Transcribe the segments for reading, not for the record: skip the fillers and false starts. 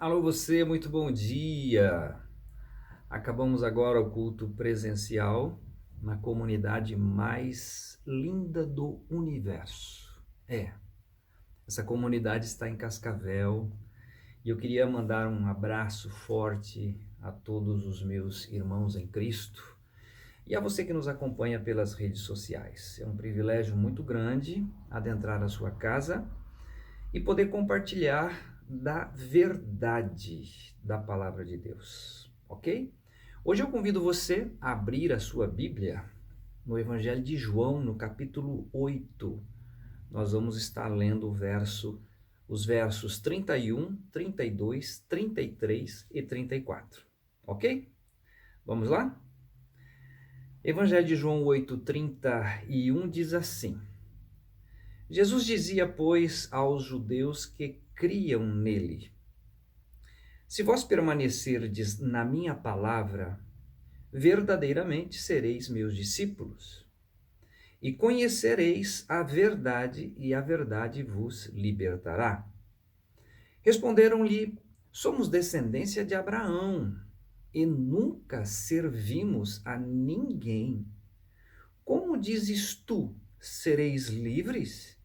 Alô você, muito bom dia. Acabamos agora o culto presencial na comunidade mais linda do universo. Essa comunidade está em Cascavel e eu queria mandar um abraço forte a todos os meus irmãos em Cristo e a você que nos acompanha pelas redes sociais. É um privilégio muito grande adentrar a sua casa e poder compartilhar da verdade da palavra de Deus, ok? Hoje eu convido você a abrir a sua Bíblia no Evangelho de João, no capítulo 8. Nós vamos estar lendo os versos 31, 32, 33 e 34, ok? Vamos lá? Evangelho de João 8, 31 diz assim: Jesus dizia, pois, aos judeus que criam nele: Se vós permanecerdes na minha palavra, verdadeiramente sereis meus discípulos, e conhecereis a verdade, e a verdade vos libertará. Responderam-lhe: Somos descendência de Abraão, e nunca servimos a ninguém. Como dizes tu, sereis livres?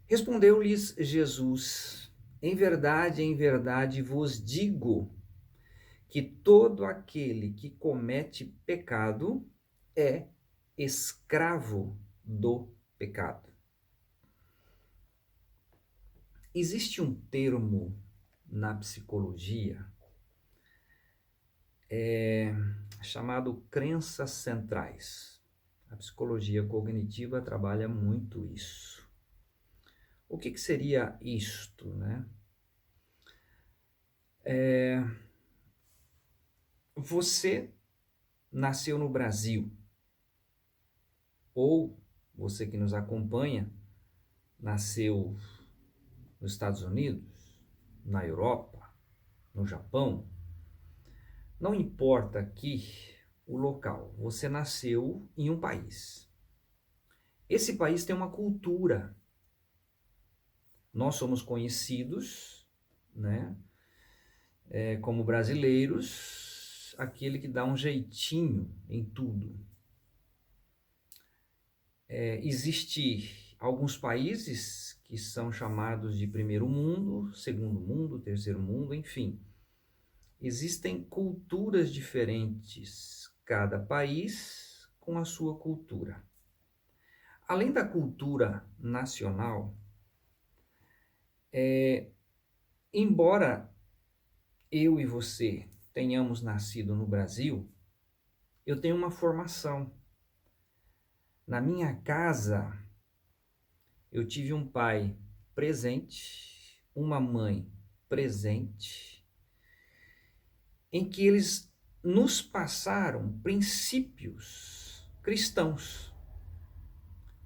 Respondeu-lhes Jesus: em verdade vos digo que todo aquele que comete pecado é escravo do pecado. Existe um termo na psicologia chamado crenças centrais. A psicologia cognitiva trabalha muito isso. O que seria isto, né? Você nasceu no Brasil, ou você que nos acompanha nasceu nos Estados Unidos, na Europa, no Japão, não importa aqui o local, você nasceu em um país. Esse país tem uma cultura. Nós somos conhecidos, né, como brasileiros, aquele que dá um jeitinho em tudo. Existe alguns países que são chamados de primeiro mundo, segundo mundo, terceiro mundo, enfim. Existem culturas diferentes, cada país com a sua cultura. Além da cultura nacional, embora eu e você tenhamos nascido no Brasil, eu tenho uma formação. Na minha casa, eu tive um pai presente, uma mãe presente, em que eles nos passaram princípios cristãos.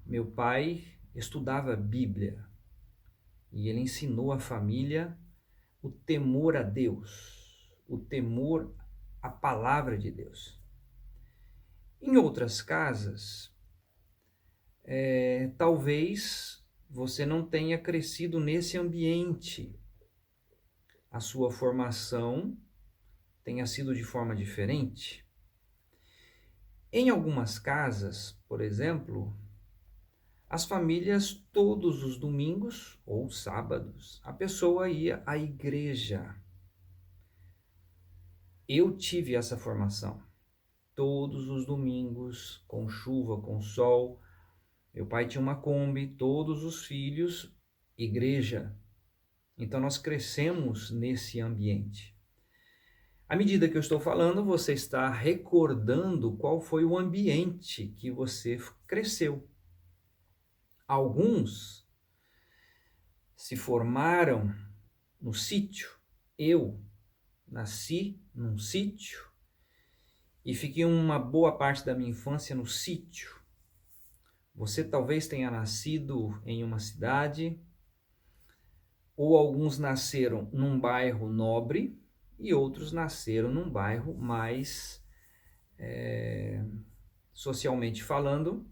Meu pai estudava Bíblia e ele ensinou à família o temor a Deus, o temor à palavra de Deus. Em outras casas, talvez você não tenha crescido nesse ambiente. A sua formação tenha sido de forma diferente. Em algumas casas, por exemplo, as famílias, todos os domingos ou sábados, a pessoa ia à igreja. Eu tive essa formação. Todos os domingos, com chuva, com sol. Meu pai tinha uma Kombi, todos os filhos, igreja. Então nós crescemos nesse ambiente. À medida que eu estou falando, você está recordando qual foi o ambiente que você cresceu. Alguns se formaram no sítio. Eu nasci num sítio e fiquei uma boa parte da minha infância no sítio. Você talvez tenha nascido em uma cidade, ou alguns nasceram num bairro nobre e outros nasceram num bairro mais, socialmente falando,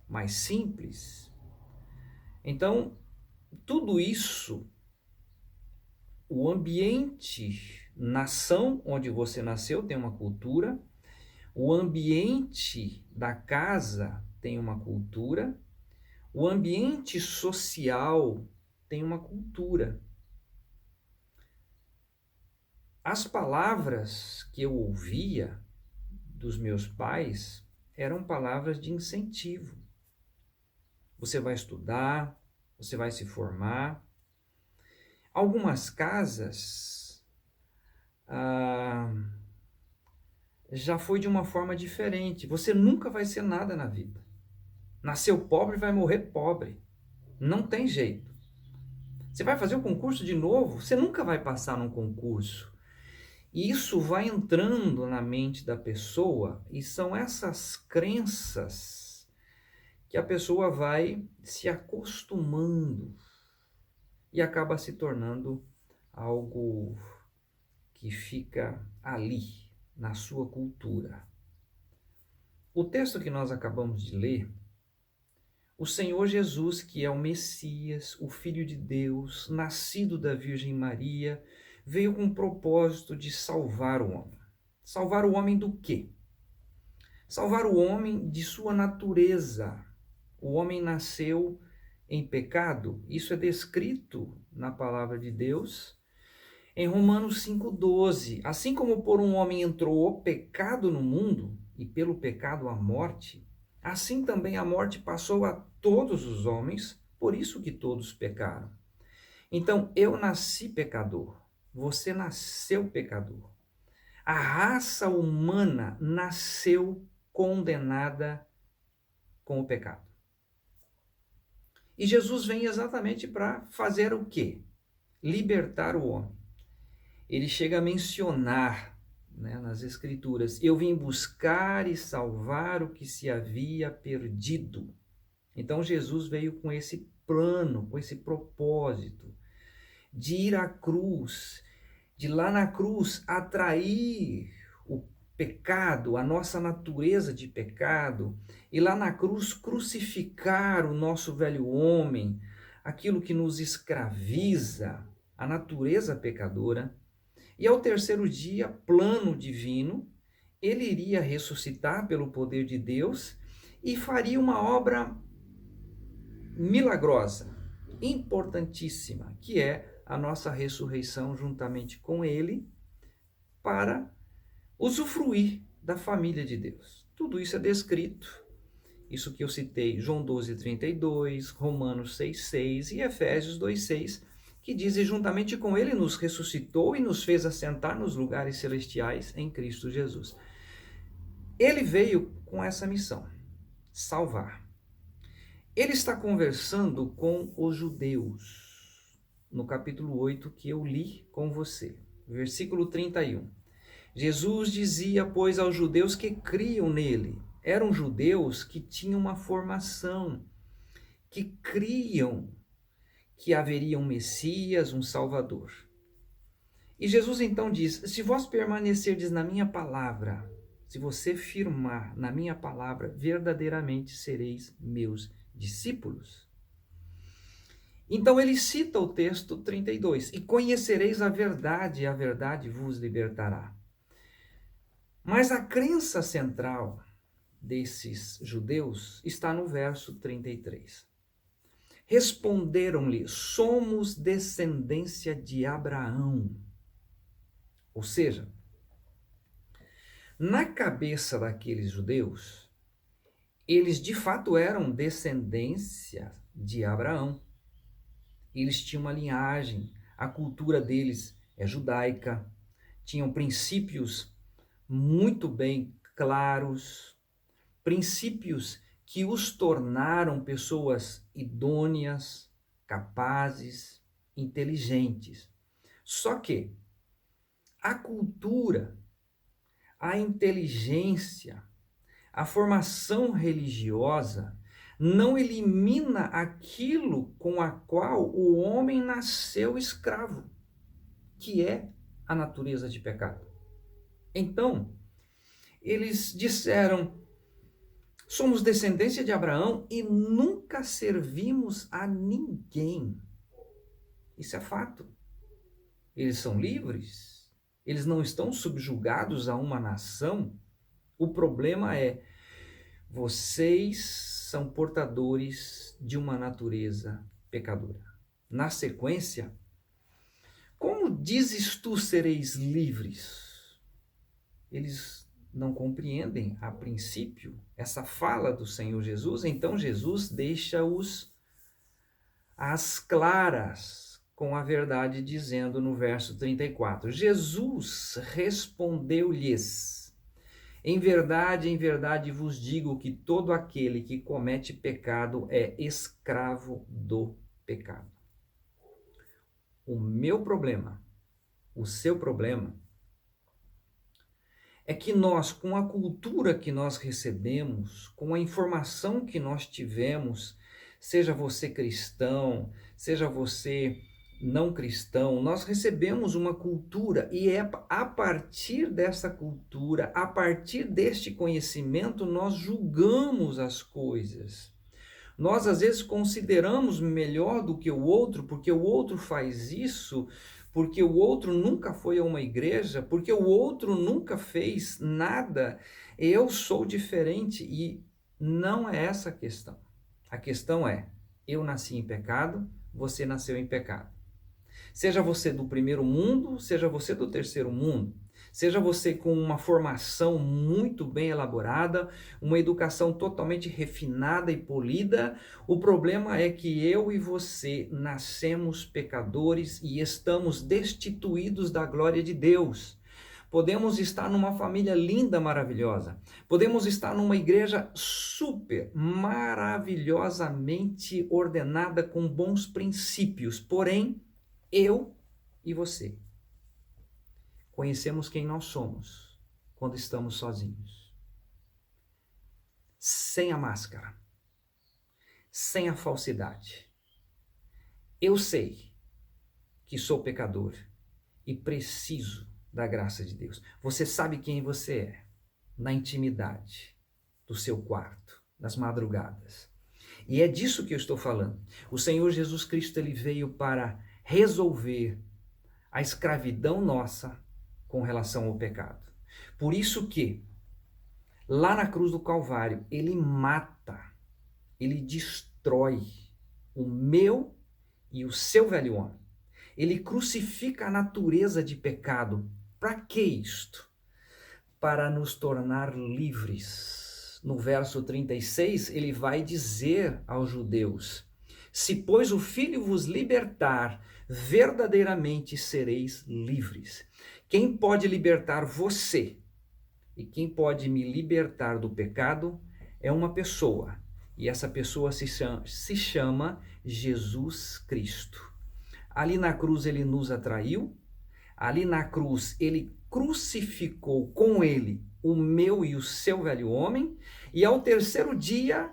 mais simples. Então, tudo isso o ambiente, nação onde você nasceu tem uma cultura, o ambiente da casa tem uma cultura, o ambiente social tem uma cultura. As palavras que eu ouvia dos meus pais eram palavras de incentivo. Você vai estudar, você vai se formar. Algumas casas já foi de uma forma diferente. Você nunca vai ser nada na vida. Nasceu pobre, vai morrer pobre. Não tem jeito. Você vai fazer o concurso de novo, você nunca vai passar num concurso. E isso vai entrando na mente da pessoa e são essas crenças que a pessoa vai se acostumando e acaba se tornando algo que fica ali, na sua cultura. O texto que nós acabamos de ler, o Senhor Jesus, que é o Messias, o Filho de Deus, nascido da Virgem Maria, veio com o propósito de salvar o homem. Salvar o homem do quê? Salvar o homem de sua natureza. O homem nasceu em pecado. Isso é descrito na palavra de Deus em Romanos 5,12. Assim como por um homem entrou o pecado no mundo, e pelo pecado a morte, assim também a morte passou a todos os homens, por isso que todos pecaram. Então, eu nasci pecador, você nasceu pecador. A raça humana nasceu condenada com o pecado. E Jesus vem exatamente para fazer o quê? Libertar o homem. Ele chega a mencionar, nas Escrituras, eu vim buscar e salvar o que se havia perdido. Então Jesus veio com esse plano, com esse propósito de ir à cruz, de lá na cruz atrair o pecado, a nossa natureza de pecado, e lá na cruz crucificar o nosso velho homem, aquilo que nos escraviza, a natureza pecadora. E ao terceiro dia, plano divino, ele iria ressuscitar pelo poder de Deus e faria uma obra milagrosa, importantíssima, que é a nossa ressurreição juntamente com ele, para usufruir da família de Deus. Tudo isso é descrito, isso que eu citei, João 12:32, Romanos 6:6 e Efésios 2:6, que diz: e juntamente com ele nos ressuscitou e nos fez assentar nos lugares celestiais em Cristo Jesus. Ele veio com essa missão, salvar. Ele está conversando com os judeus, no capítulo 8 que eu li com você, versículo 31. Jesus dizia, pois, aos judeus que criam nele. Eram judeus que tinham uma formação, que criam que haveria um Messias, um Salvador. E Jesus então diz, se vós permanecerdes na minha palavra, se você firmar na minha palavra, verdadeiramente sereis meus discípulos. Então ele cita o texto 32, e conhecereis a verdade vos libertará. Mas a crença central desses judeus está no verso 33. Responderam-lhe, somos descendência de Abraão. Ou seja, na cabeça daqueles judeus, eles de fato eram descendência de Abraão. Eles tinham uma linhagem, a cultura deles é judaica, tinham princípios muito bem claros, princípios que os tornaram pessoas idôneas, capazes, inteligentes. Só que a cultura, a inteligência, a formação religiosa não elimina aquilo com a qual o homem nasceu escravo, que é a natureza de pecado. Então, eles disseram, somos descendência de Abraão e nunca servimos a ninguém. Isso é fato. Eles são livres? Eles não estão subjugados a uma nação? O problema é, vocês são portadores de uma natureza pecadora. Na sequência, como dizes tu sereis livres? Eles não compreendem, a princípio, essa fala do Senhor Jesus, então Jesus deixa-os às claras com a verdade, dizendo no verso 34, Jesus respondeu-lhes, em verdade vos digo que todo aquele que comete pecado é escravo do pecado. O meu problema, o seu problema, é que nós, com a cultura que nós recebemos, com a informação que nós tivemos, seja você cristão, seja você não cristão, nós recebemos uma cultura e é a partir dessa cultura, a partir deste conhecimento, nós julgamos as coisas. Nós às vezes consideramos melhor do que o outro, porque o outro faz isso, porque o outro nunca foi a uma igreja, porque o outro nunca fez nada. Eu sou diferente e não é essa a questão. A questão é, eu nasci em pecado, você nasceu em pecado. Seja você do primeiro mundo, seja você do terceiro mundo, seja você com uma formação muito bem elaborada, uma educação totalmente refinada e polida, o problema é que eu e você nascemos pecadores e estamos destituídos da glória de Deus. Podemos estar numa família linda, maravilhosa. Podemos estar numa igreja super, maravilhosamente ordenada, com bons princípios. Porém, eu e você conhecemos quem nós somos quando estamos sozinhos. Sem a máscara, sem a falsidade. Eu sei que sou pecador e preciso da graça de Deus. Você sabe quem você é na intimidade do seu quarto, nas madrugadas. E é disso que eu estou falando. O Senhor Jesus Cristo, ele veio para resolver a escravidão nossa com relação ao pecado. Por isso que, lá na cruz do Calvário, ele mata, ele destrói o meu e o seu velho homem. Ele crucifica a natureza de pecado. Para que isto? Para nos tornar livres. No verso 36, ele vai dizer aos judeus, se, pois, o Filho vos libertar, verdadeiramente sereis livres. Quem pode libertar você e quem pode me libertar do pecado é uma pessoa. E essa pessoa se chama Jesus Cristo. Ali na cruz ele nos atraiu, ali na cruz ele crucificou com ele o meu e o seu velho homem, e ao terceiro dia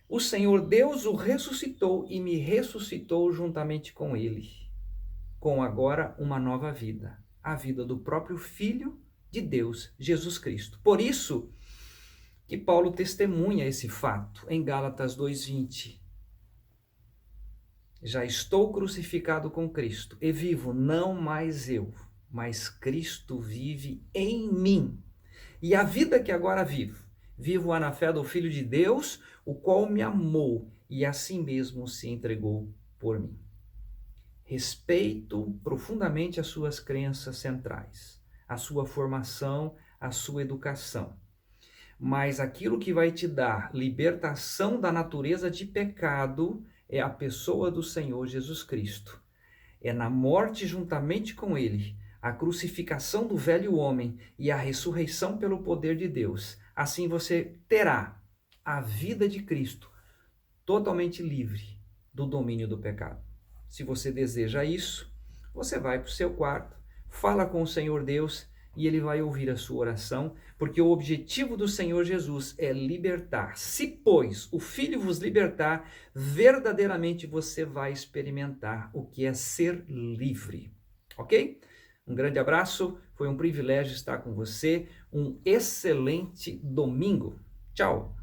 o Senhor Deus o ressuscitou e me ressuscitou juntamente com ele, com agora uma nova vida, a vida do próprio Filho de Deus, Jesus Cristo. Por isso que Paulo testemunha esse fato em Gálatas 2:20. Já estou crucificado com Cristo e vivo não mais eu, mas Cristo vive em mim. E a vida que agora vivo-a na fé do Filho de Deus, o qual me amou e assim mesmo se entregou por mim. Respeito profundamente as suas crenças centrais, a sua formação, a sua educação. Mas aquilo que vai te dar libertação da natureza de pecado é a pessoa do Senhor Jesus Cristo. É na morte juntamente com ele, a crucificação do velho homem e a ressurreição pelo poder de Deus. Assim você terá a vida de Cristo totalmente livre do domínio do pecado. Se você deseja isso, você vai para o seu quarto, fala com o Senhor Deus e ele vai ouvir a sua oração, porque o objetivo do Senhor Jesus é libertar. Se, pois, o Filho vos libertar, verdadeiramente você vai experimentar o que é ser livre. Ok? Um grande abraço, foi um privilégio estar com você. Um excelente domingo. Tchau!